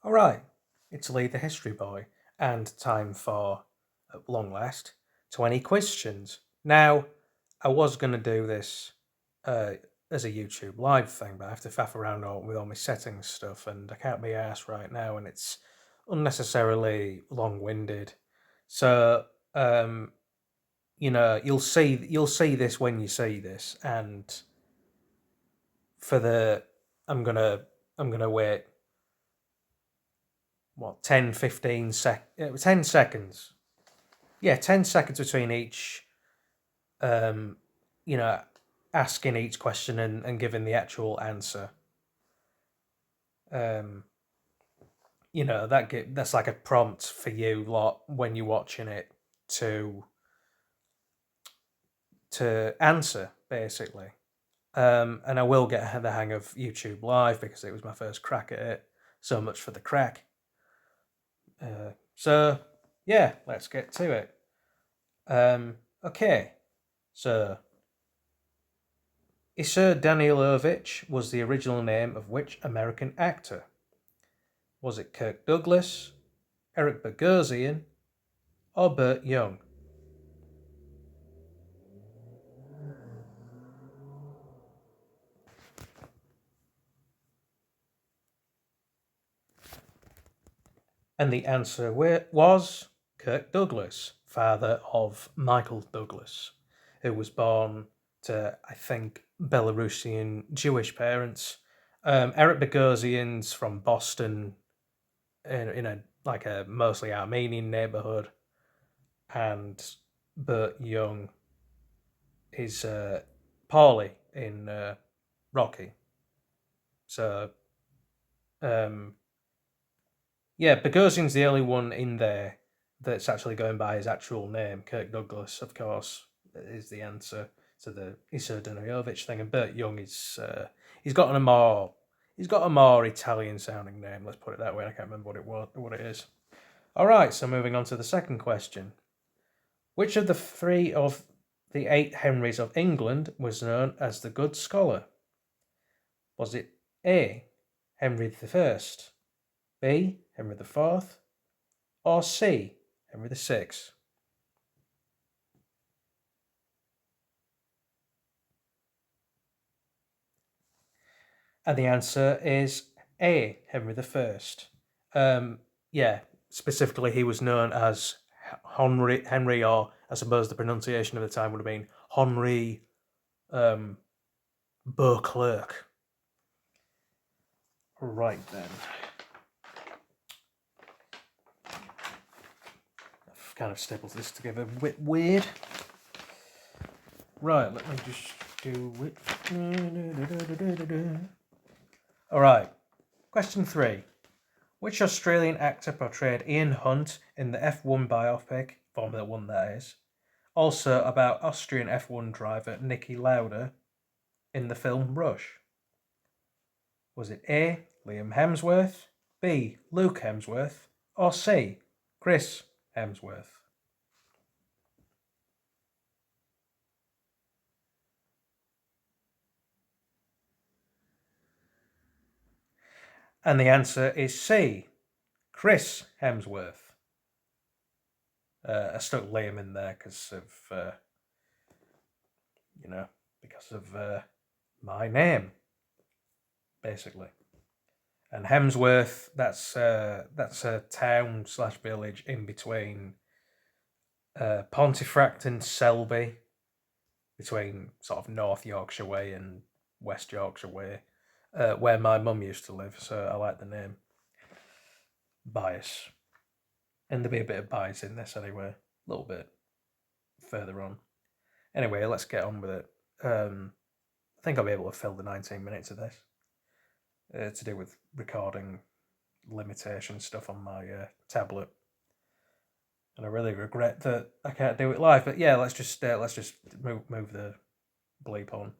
All right, it's Lee the History Boy, and time for, at long last, 20 questions. Now, I was going to do this uh, as a YouTube live thing, but I have to faff around with all my settings stuff, and I can't be arsed right now, and it's unnecessarily long-winded. So, um, you'll see this when you see this, and for the I'm gonna I'm gonna wait what 10 seconds. Yeah, 10 seconds between each um you know asking each question and giving the actual answer. um that's like a prompt for you lot when you're watching it to answer basically. And I will get the hang of YouTube Live because it was my first crack at it. So much for the crack. So yeah, let's get to it. Okay, so Isur Danilovich was the original name of which American actor? Was it Kirk Douglas, Eric Bogosian, or Burt Young? And the answer was Kirk Douglas, father of Michael Douglas, who was born to, I think, Belarusian Jewish parents. Eric Bogosian's from Boston, in a like a mostly Armenian neighborhood, and Burt Young is Paulie in Rocky. So, um, yeah, Bogosian's the only one in there that's actually going by his actual name. Kirk Douglas, of course, is the answer to the Isur Danilovich thing, and Burt Young is he's got a more Italian sounding name. Let's put it that way. I can't remember what it is. All right, so moving on to the second question. Which of the three of the 8 Henrys of England was known as the Good Scholar? Was it A. Henry I, B. Henry IV, or C. Henry VI? And the answer is A. Henry I. Yeah, specifically, he was known as Henry, or I suppose the pronunciation of the time would have been Henri um, Beauclerc. Right then. I've kind of stapled this together a bit weird. Right, let me just do it. Alright, question 3. Which Australian actor portrayed Ian Hunt in the F1 biopic, Formula 1 that is, also about Austrian F1 driver Niki Lauda, in the film Rush? Was it A. Liam Hemsworth, B. Luke Hemsworth, or C. Chris Hemsworth? And the answer is C. Chris Hemsworth. I stuck Liam in there because of, because of my name, basically. And Hemsworth, that's a town slash village in between Pontefract and Selby, between sort of North Yorkshire way and West Yorkshire way, where my mum used to live. So I like the name. Bias, and there'll be a bit of bias in this anyway, a little bit further on. Anyway, let's get on with it. I think I'll be able to fill the 19 minutes of this. To do with recording limitation stuff on my tablet, and I really regret that I can't do it live. But yeah, let's just move the bleep on.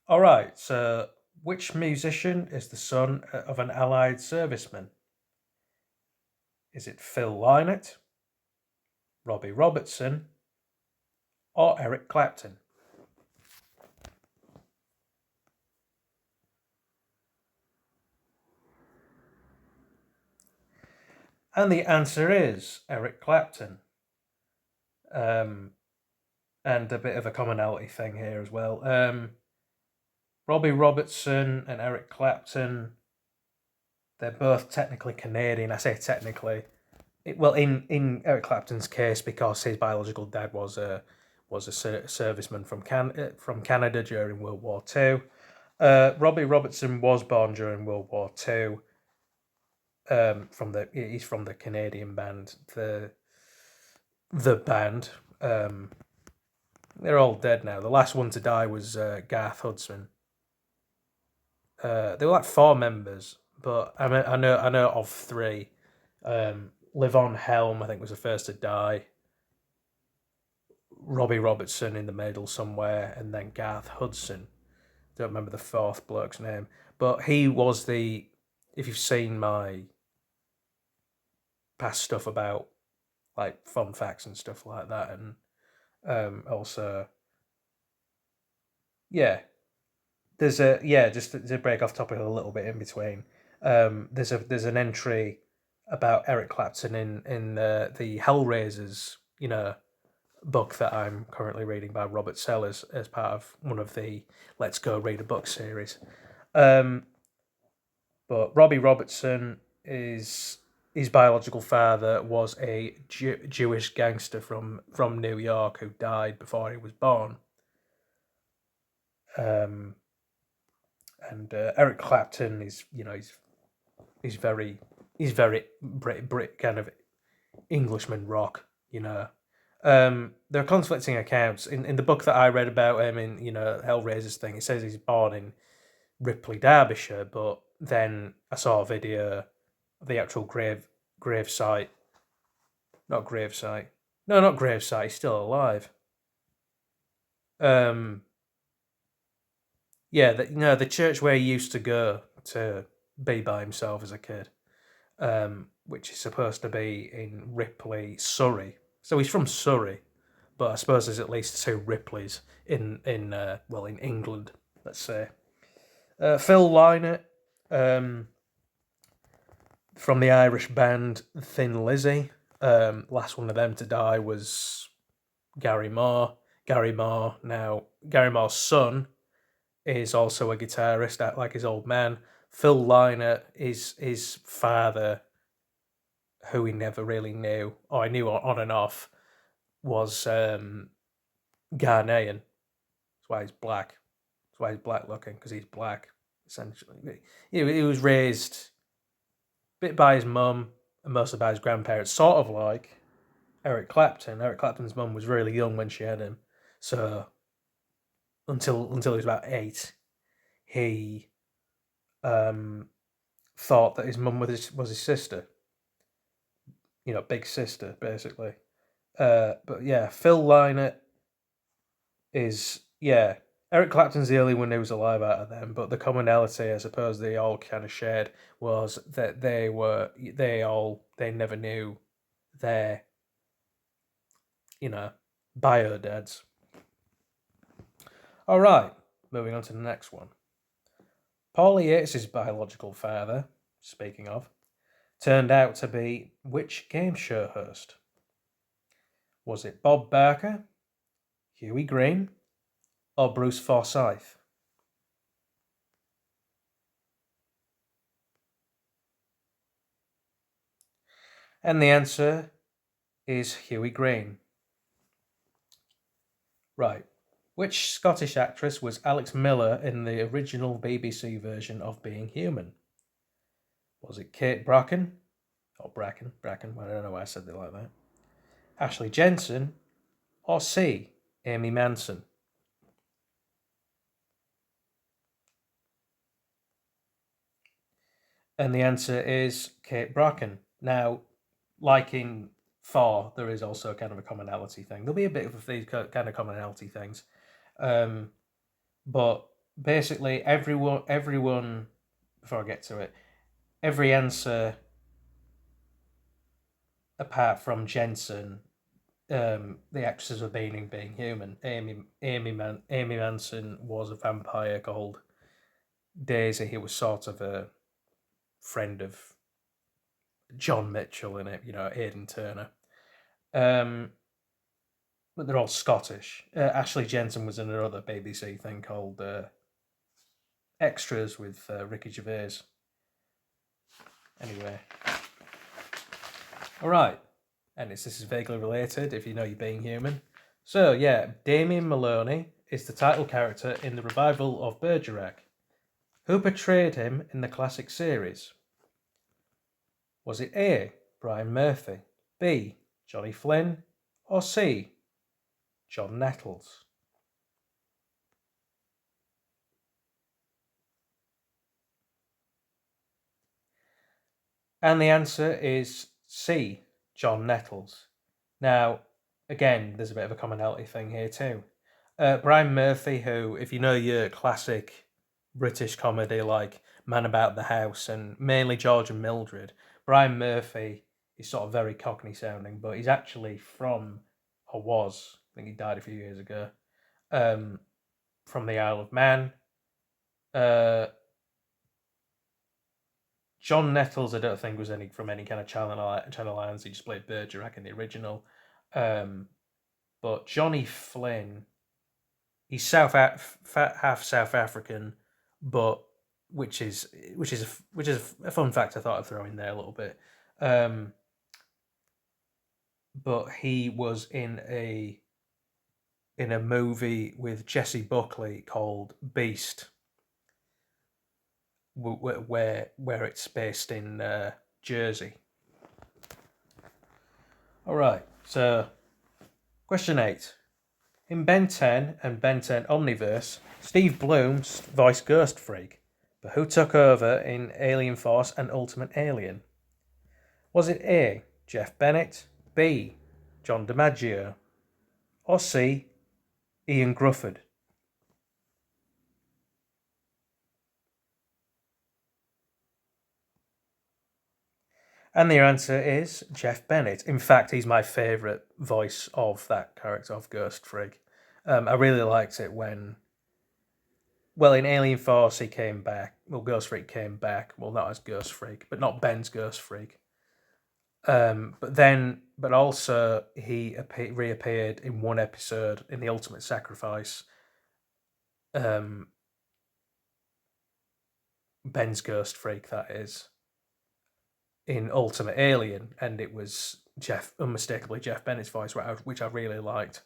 All right. So, which musician is the son of an Allied serviceman? Is it Phil Lynott, Robbie Robertson, or Eric Clapton? And the answer is Eric Clapton. And a bit of a commonality thing here as well. Robbie Robertson and Eric Clapton, they're both technically Canadian. I say technically. In Eric Clapton's case, because his biological dad was a serviceman from Canada during World War Two. Robbie Robertson was born during World War Two. He's from the Canadian band. The band. They're all dead now. The last one to die was Garth Hudson. There were like four members, but I know of three. Livon Helm, I think, was the first to die. Robbie Robertson in the middle somewhere, and then Garth Hudson. Don't remember the fourth bloke's name, but he was the. If you've seen my past stuff about like fun facts and stuff like that, and also, yeah, just to break off topic a little bit in between. There's an entry about Eric Clapton in the Hellraisers, book that I'm currently reading by Robert Sellers as part of one of the Let's Go Read a Book series. But Robbie Robertson is his biological father was a Jewish gangster from New York who died before he was born. And Eric Clapton is he's very Brit kind of Englishman rock. There are conflicting accounts in the book that I read about him in Hellraiser's thing. It says he's born in Ripley, Derbyshire, but then I saw a video of the actual grave site. Not grave site. No, not grave site. He's still alive. Yeah, the church where he used to go to be by himself as a kid, which is supposed to be in Ripley, Surrey. So he's from Surrey, but I suppose there's at least two Ripleys in England, let's say. Phil Lynott, from the Irish band Thin Lizzy. Last one of them to die was Gary Moore. Gary Moore's son is also a guitarist, like his old man. Phil Lynott is his father, who he never really knew, or I knew on and off, was Ghanaian. That's why he's black. That's why he's black looking, because he's black, essentially. He was raised a bit by his mum and mostly by his grandparents, sort of like Eric Clapton. Eric Clapton's mum was really young when she had him, so until he was about 8, he thought that his mum was his sister. Big sister, basically. But yeah, Phil Lynott is, Eric Clapton's the only one who was alive out of them, but the commonality I suppose they all kind of shared was that they never knew their, bio dads. All right, moving on to the next one. Paulie Yates' biological father, speaking of, turned out to be which game show host? Was it Bob Barker, Huey Green, or Bruce Forsyth? And the answer is Huey Green. Right. Which Scottish actress was Alex Miller in the original BBC version of Being Human? Was it Kate Bracken? Or Bracken? I don't know why I said it like that. Ashley Jensen? Or C, Amy Manson? And the answer is Kate Bracken. Now, like in Thor, there is also kind of a commonality thing. There'll be a bit of these kind of commonality things. But basically, everyone, before I get to it, every answer apart from Jensen, the actresses of Being Human, Amy Manson was a vampire called Daisy. He was sort of a friend of John Mitchell in it, Aidan Turner. Um, but they're all Scottish. Ashley Jensen was in another BBC thing called Extras with Ricky Gervais. Anyway. Alright. And this is vaguely related, if you know you're being human. So, yeah, Damien Maloney is the title character in the revival of Bergerac. Who portrayed him in the classic series? Was it A. Brian Murphy, B. Johnny Flynn, or C. John Nettles? And the answer is C. John Nettles. Now, again, there's a bit of a commonality thing here too. Brian Murphy, who, if you know your classic British comedy like Man About the House and mainly George and Mildred, Brian Murphy is sort of very Cockney sounding, but he's actually from, or was, I think he died a few years ago, from the Isle of Man. Uh, John Nettles, I don't think was from any kind of Channel Islands. He just played Bergerac in the original. But Johnny Flynn, he's half South African, but which is a fun fact I thought I'd throw in there a little bit. But he was in a movie with Jessie Buckley called Beast, where it's based in Jersey. All right, so question 8. In Ben 10 and Ben 10 Omniverse, Steve Bloom voiced Ghost Freak, but who took over in Alien Force and Ultimate Alien? Was it A. Jeff Bennett, B. John DiMaggio, or C. Ian Grufford? And the answer is Jeff Bennett. In fact, he's my favourite voice of that character of Ghost Freak. I really liked it when, well, in Alien Force he came back. Well, Ghost Freak came back. Well, not as Ghost Freak, but not Ben's Ghost Freak. But also he reappeared in one episode in the Ultimate Sacrifice. Ben's Ghost Freak, that is, in Ultimate Alien, and it was unmistakably Jeff Bennett's voice, which I really liked.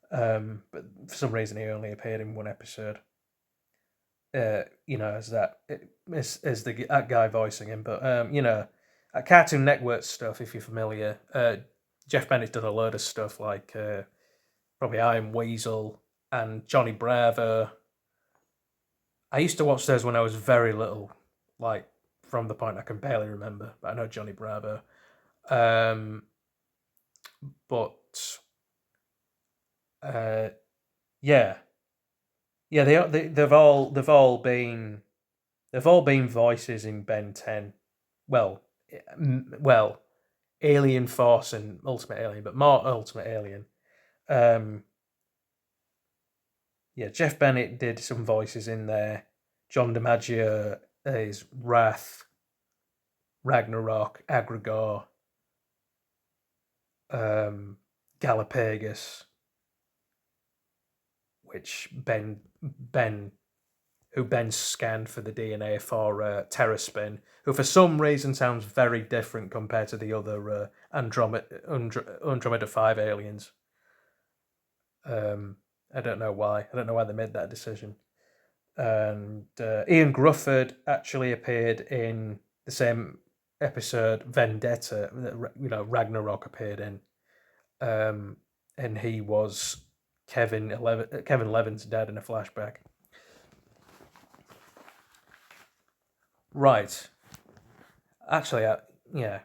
But for some reason, he only appeared in one episode. As that guy voicing him. But at Cartoon Network stuff, if you're familiar, Jeff Bennett's done a load of stuff like probably Iron Weasel and Johnny Bravo. I used to watch those when I was very little, like from the point I can barely remember. But I know Johnny Bravo. But yeah, they've all been voices in Ben 10. Well, Alien Force and Ultimate Alien, but more Ultimate Alien. Jeff Bennett did some voices in there. John DiMaggio is Wrath, Ragnarok, Agrigor, Galapagus, which Ben scanned for the DNA for Terraspin, who for some reason sounds very different compared to the other Andromeda 5 aliens. I don't know why. I don't know why they made that decision. And Ian Grufford actually appeared in the same episode, Vendetta, that Ragnarok appeared in. And he was Kevin Levin's dad in a flashback. Right. Actually, yeah.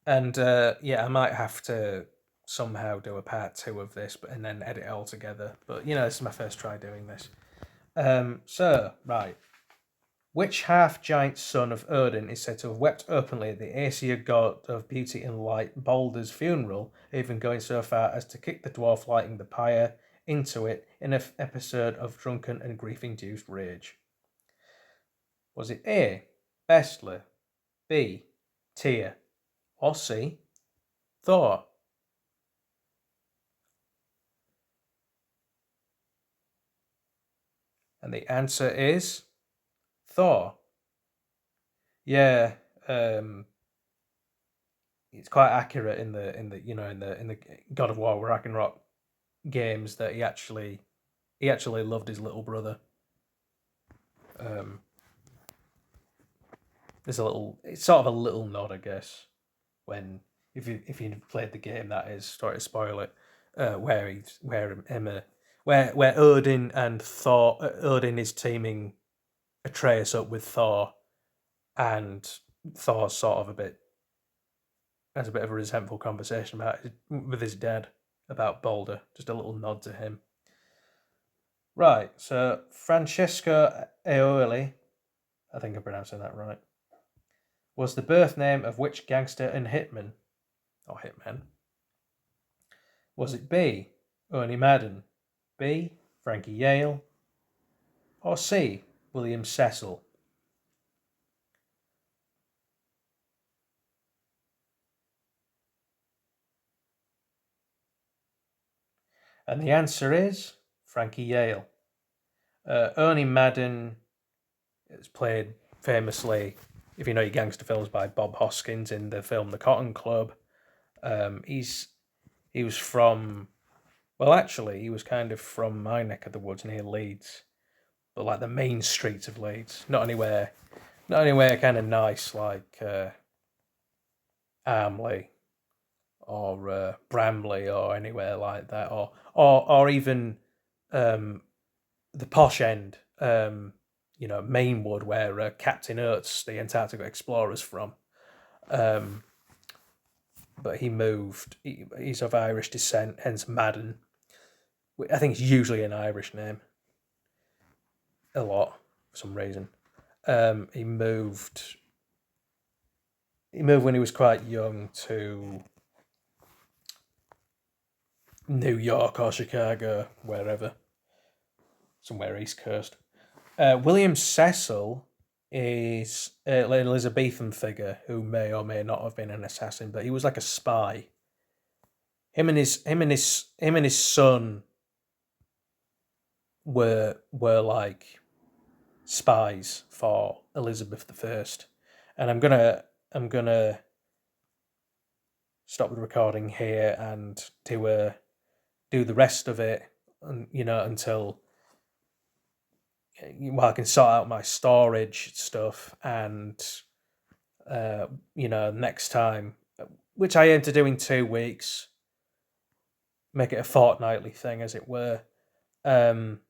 And I might have to somehow do a part 2 of this, and then edit it all together. But this is my first try doing this. So, right. Which half-giant son of Odin is said to have wept openly at the Aesir god of beauty and light Balder's funeral, even going so far as to kick the dwarf lighting the pyre into it in an episode of drunken and grief-induced rage? Was it A. Bestler, B. Tyr, or C, Thor? And the answer is Thor. Yeah, it's quite accurate in the God of War Ragnarok games that he actually loved his little brother. Um, it's sort of a little nod, I guess, when if you played the game, that is, sorry to spoil it, where Emma, where Odin and Thor, Odin is teaming Atreus up with Thor, and Thor's sort of has a bit of a resentful conversation with his dad about Balder. Just a little nod to him. Right, so Francesco Aioli, I think I'm pronouncing that right, was the birth name of which gangster and hitman, or hitman? Was it B, Ernie Madden, B, Frankie Yale, or C, William Cecil? And the answer is Frankie Yale. Ernie Madden is played famously, if you know your gangster films, by Bob Hoskins in the film The Cotton Club. He was from, well, actually, he was kind of from my neck of the woods near Leeds, but like the main streets of Leeds, not anywhere kind of nice like Armley or Bramley or anywhere like that, or even the posh end, Mainwood, where Captain Oates, the Antarctic explorer's from. Um, but he moved. He's of Irish descent, hence Madden. I think it's usually an Irish name. A lot for some reason. He moved. He moved when he was quite young to New York or Chicago, wherever, somewhere East Coast. William Cecil is an Elizabethan figure who may or may not have been an assassin, but he was like a spy. Him and his son were like spies for Elizabeth I. And I'm gonna stop the recording here and do the rest of it, and until I can sort out my storage stuff, and next time, which I aim to do in 2 weeks, make it a fortnightly thing, as it were. Um,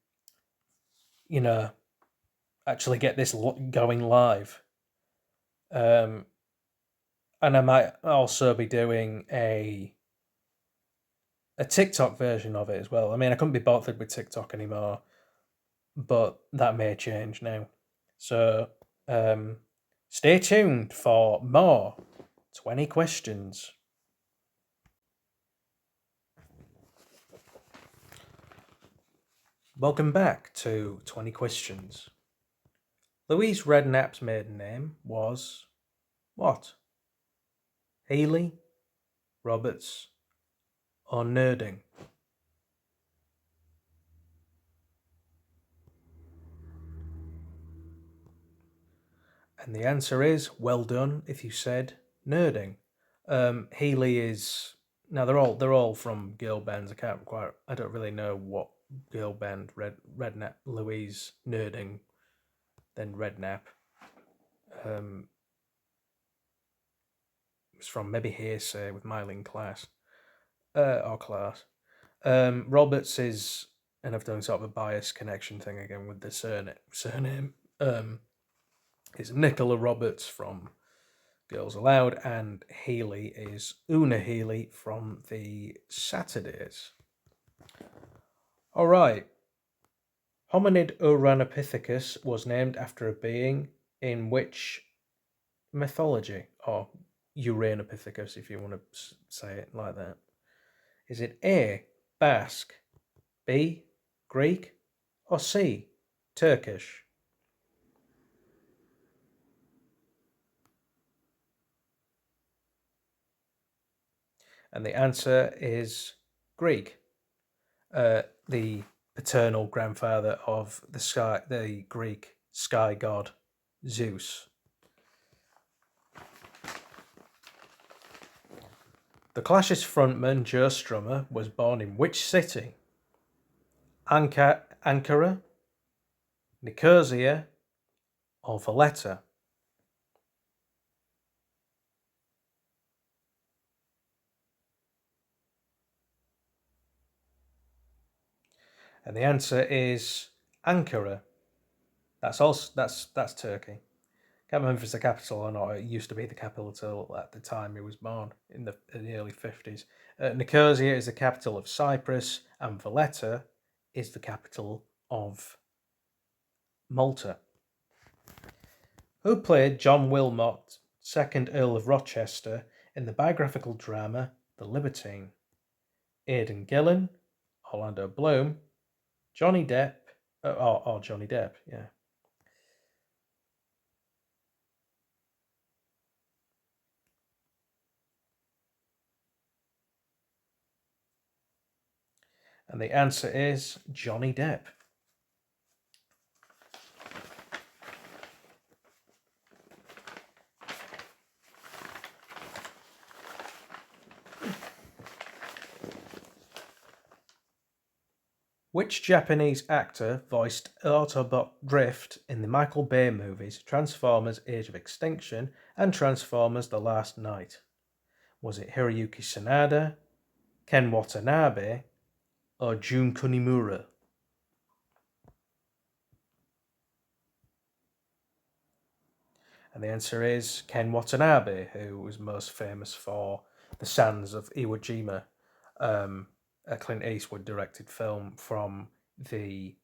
you know, actually get this going live. Um, and I might also be doing a TikTok version of it as well. I mean, I couldn't be bothered with TikTok anymore, but that may change now. So stay tuned for more 20 questions. Welcome back to 20 questions. Louise Redknapp's maiden name was what? Healy, Roberts, or Nerding? And the answer is well done if you said Nerding. Healy is, now they're all from girl bands. I don't really know what girl band Redknapp, Louise Nerding, then Redknapp. It was from maybe Hearsay with Myling Class, or Class. Roberts is, and I've done sort of a bias connection thing again with the surname. Is Nicola Roberts from Girls Aloud, and Healy is Una Healy from the Saturdays. All right. Hominid Uranopithecus was named after a being in which mythology, or Uranopithecus, if you want to say it like that. Is it A, Basque, B, Greek, or C, Turkish? And the answer is Greek. The paternal grandfather of the Greek sky god Zeus. The Clash's frontman Joe Strummer was born in which city? Ankara, Nicosia, or Valletta? And the answer is Ankara. That's Turkey. Can't remember if it's the capital or not. It used to be the capital at the time he was born in the early 50s. Nicosia is the capital of Cyprus, and Valletta is the capital of Malta. Who played John Wilmot, 2nd Earl of Rochester, in the biographical drama The Libertine? Aidan Gillen, Orlando Bloom, Johnny Depp, or Johnny Depp, yeah. And the answer is Johnny Depp. Which Japanese actor voiced Autobot Drift in the Michael Bay movies Transformers Age of Extinction and Transformers The Last Knight? Was it Hiroyuki Sanada, Ken Watanabe, or Jun Kunimura? And the answer is Ken Watanabe, who was most famous for The Sands of Iwo Jima, a Clint Eastwood directed film from the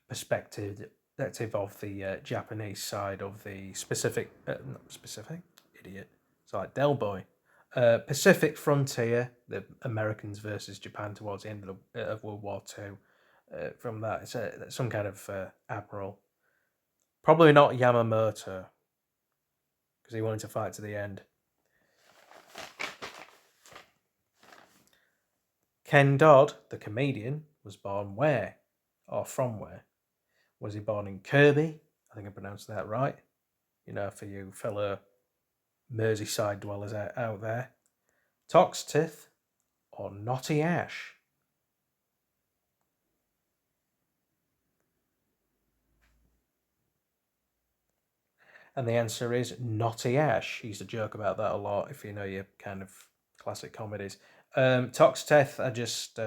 perspective of the Japanese side of the not specific, idiot. It's like Del Boy. Pacific frontier, the Americans versus Japan towards the end of World War II. From that, it's some kind of admiral. Probably not Yamamoto, because he wanted to fight to the end. Ken Dodd, the comedian, was born where? Or from where? Was he born in Kirby? I think I pronounced that right. You know, for you fellow Merseyside dwellers out there. Toxteth or Knotty Ash? And the answer is Knotty Ash. I used to joke about that a lot if you know your kind of classic comedies. Toxteth, I just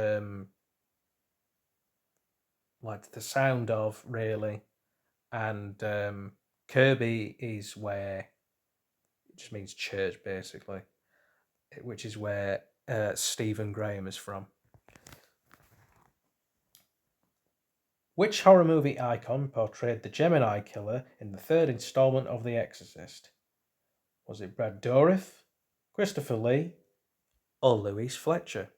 liked the sound of, really. And Kirby is where it just means church, basically, which is where Stephen Graham is from. Which horror movie icon portrayed the Gemini killer in the third installment of The Exorcist? Was it Brad Dourif, Christopher Lee, or Louise Fletcher?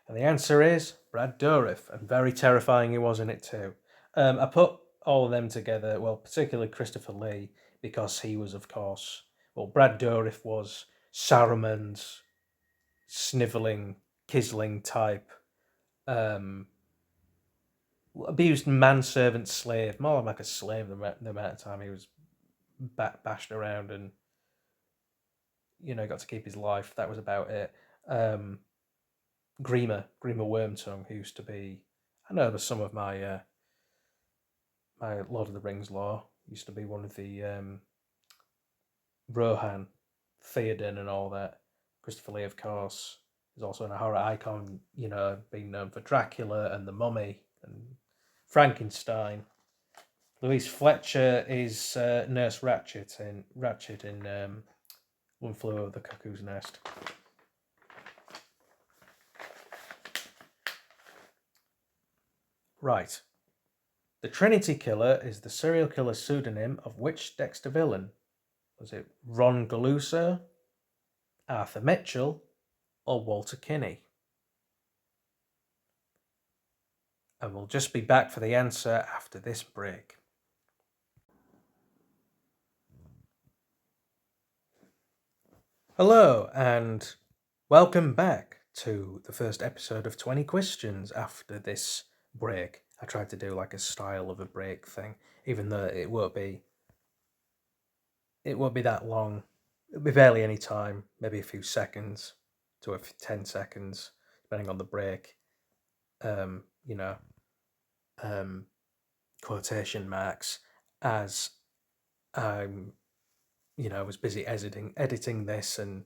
And the answer is Brad Dourif, and very terrifying he was in it too. I put all of them together, well, particularly Christopher Lee, because he was, of course, well, Brad Dourif was Saruman's snivelling, kizzling type, abused manservant slave, more like a slave the amount of time he was bashed around and, got to keep his life. That was about it. Grima Wormtongue, who used to be, I know some of my my Lord of the Rings lore, used to be one of the Rohan, Theoden, and all that. Christopher Lee, of course, is also a horror icon, being known for Dracula and The Mummy and Frankenstein. Louise Fletcher is Nurse Ratched in One Flew Over the Cuckoo's Nest. Right. The Trinity Killer is the serial killer pseudonym of which Dexter villain? Was it Ron Galuso, Arthur Mitchell, or Walter Kinney? and we'll just be back for the answer after this break. Hello, and welcome back to the first episode of 20 Questions after this break. I tried to do like a style of a break thing, even though it won't be that long. It'll be barely any time, maybe a few seconds to 10 seconds, depending on the break. You know, quotation marks, as I'm, was busy editing this and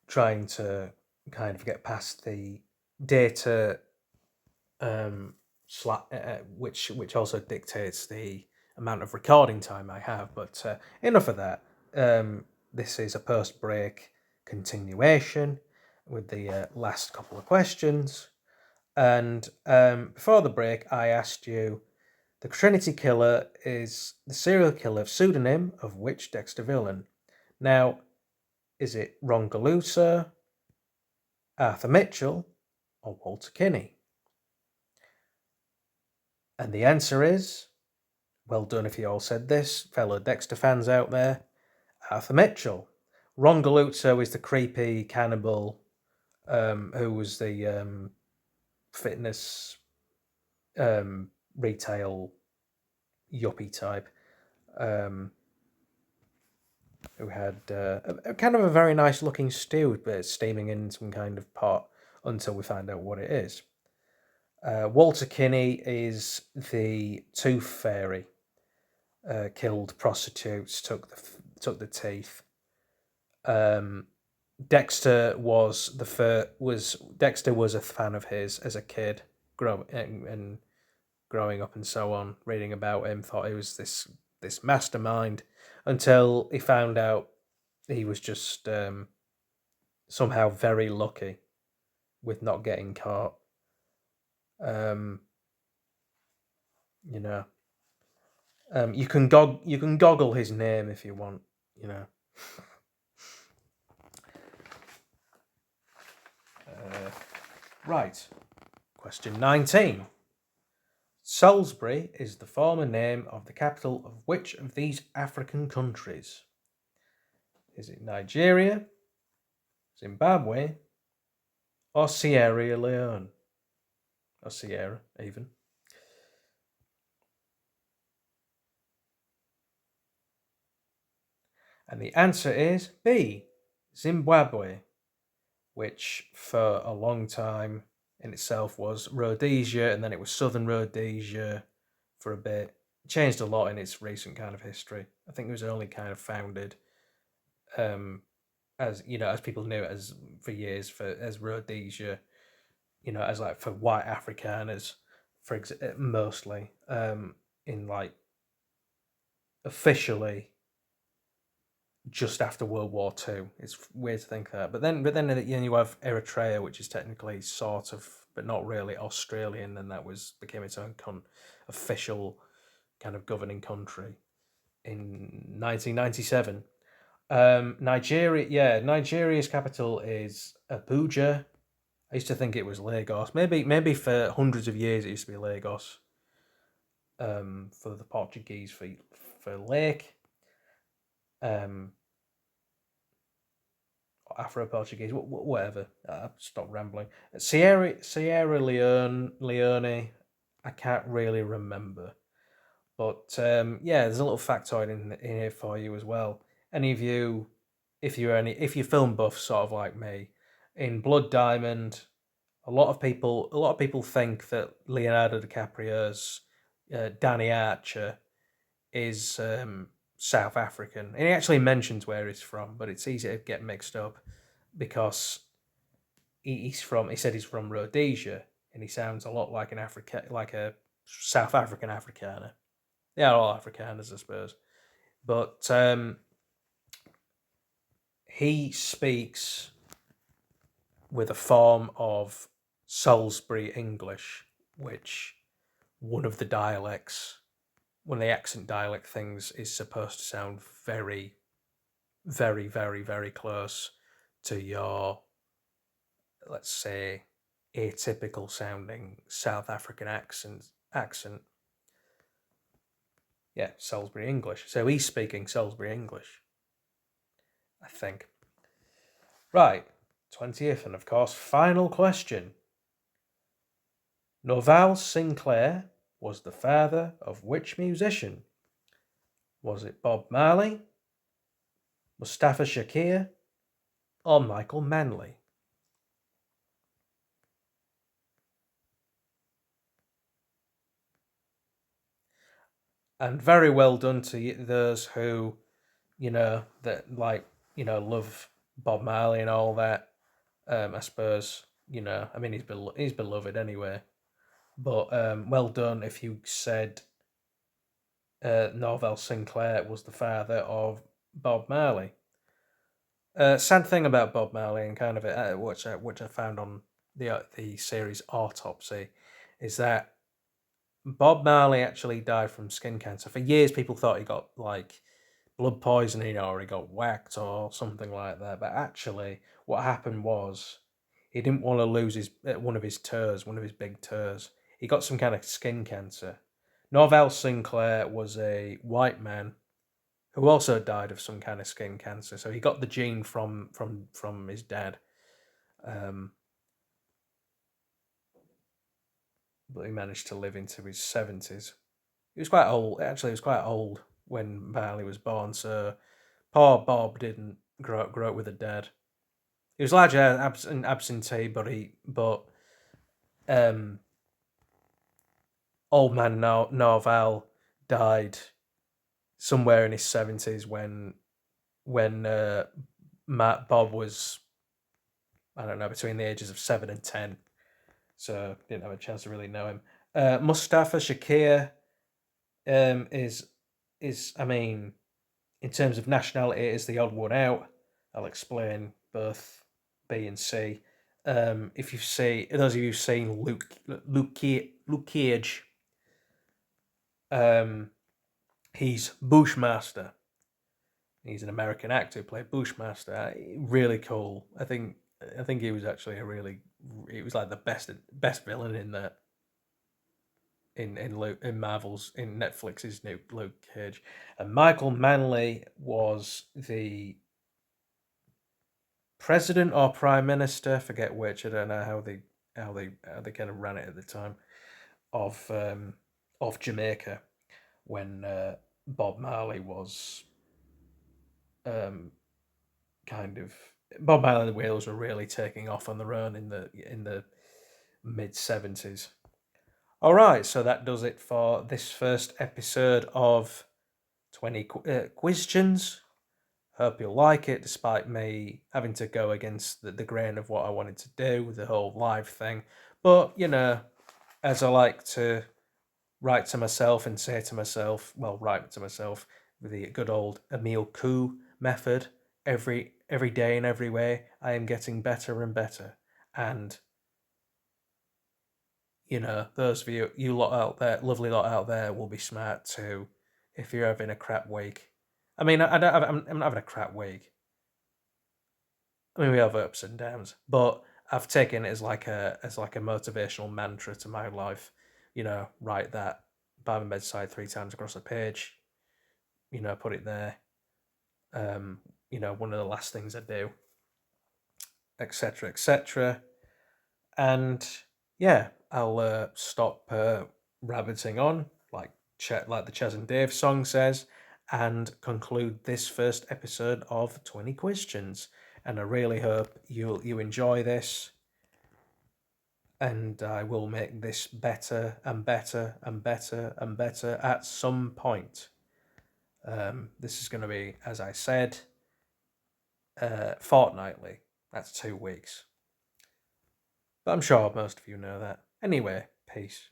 trying to kind of get past the data, which also dictates the amount of recording time I have. But enough of that. This is a post-break continuation with the last couple of questions. And before the break, I asked you, the Trinity Killer is the serial killer pseudonym of which Dexter villain? Now, is it Rongalusa, Arthur Mitchell, or Walter Kinney? And the answer is, well done if you all said this, fellow Dexter fans out there, Arthur Mitchell. Rongalusa is the creepy cannibal who was the fitness retail yuppie type, who had a kind of a very nice looking stew, but steaming in some kind of pot until we find out what it is. Walter Kinney is the tooth fairy. Killed prostitutes, took the teeth. Dexter was a fan of his as a kid, growing up and so on, reading about him, thought he was this mastermind, until he found out he was just somehow very lucky with not getting caught. You can goggle his name if you want, Right. Question 19. Salisbury is the former name of the capital of which of these African countries? Is it Nigeria, Zimbabwe, or Sierra Leone? Or Sierra, even. And the answer is B, Zimbabwe, which for a long time in itself was Rhodesia, and then it was Southern Rhodesia for a bit. It changed a lot in its recent kind of history. I think it was only kind of founded as people knew it as for years as Rhodesia, as like for white Afrikaners, mostly in like officially just after World War II. It's weird to think that, but then you have Eritrea, which is technically sort of, but not really Australian, and that became its own official kind of governing country in 1997. Nigeria's capital is Abuja. I used to think it was Lagos. Maybe for hundreds of years it used to be Lagos. For the Portuguese for lake. Afro-Portuguese, whatever. Stop rambling. Sierra Leone. I can't really remember, but there's a little factoid in here for you as well. Any of you, if you're film buff, sort of like me, in Blood Diamond, a lot of people think that Leonardo DiCaprio's Danny Archer is South African, and he actually mentions where he's from, but it's easy to get mixed up because he said he's from Rhodesia, and he sounds a lot like a South African Afrikaner. They are all Afrikaners, I suppose, but he speaks with a form of Salisbury English, which one of the accent dialect things is supposed to sound very, very, very, very close to your, let's say, atypical sounding South African accent. Yeah, Salisbury English. So he's speaking Salisbury English, I think. Right, 20th, and of course, final question. Norval Sinclair was the father of which musician? Was it Bob Marley, Mustafa Shakir, or Michael Manley? And very well done to those who, that love Bob Marley and all that. I suppose, I mean, he's beloved anyway. But well done if you said Norval Sinclair was the father of Bob Marley. Sad thing about Bob Marley, and kind of which I found on the series Autopsy, is that Bob Marley actually died from skin cancer. For years, people thought he got like blood poisoning or he got whacked or something like that. But actually, what happened was he didn't want to lose one of his toes, one of his big toes. He got some kind of skin cancer. Norval Sinclair was a white man who also died of some kind of skin cancer. So he got the gene from his dad. Um, but he managed to live into his 70s. He was quite old. Actually, he was quite old when Barley was born. So poor Bob didn't grow up with a dad. He was largely an absentee, but um, old man Norval died somewhere in his 70s when Matt Bob was, I don't know, between the ages of 7 and 10. So didn't have a chance to really know him. Mustafa Shakir is I mean, in terms of nationality, is the odd one out. I'll explain both B and C. If you see those of you who've seen Luke Cage, he's Bushmaster. He's an American actor who played Bushmaster. Really cool. I think he was actually he was like the best villain in that in Marvel's in Netflix's new Luke Cage. And Michael Manley was the president or prime minister, forget which. I don't know how they kind of ran it at the time of Jamaica when Bob Marley was um, kind of Bob Marley and the Wheels were really taking off on their own in the mid 70s. All right, so that does it for this first episode of 20 Quiztions. Hope you'll like it, despite me having to go against the grain of what I wanted to do with the whole live thing. But, as I like to write to myself and say to myself, well, write to myself with the good old Emile Coup method, every day in every way, I am getting better and better. And, those of you lot out there, lovely lot out there, will be smart too if you're having a crap week. I mean, I'm not having a crap week. I mean, we have ups and downs, but I've taken it as like a motivational mantra to my life. Write that by my bedside 3 times across a page. Put it there. One of the last things I do, etc., etc. And yeah, I'll stop rabbiting on like the Chas and Dave song says, and conclude this first episode of 20 Questions. And I really hope you enjoy this, and I will make this better and better and better and better at some point. This is going to be, as I said, fortnightly. That's 2 weeks. But I'm sure most of you know that. Anyway, peace.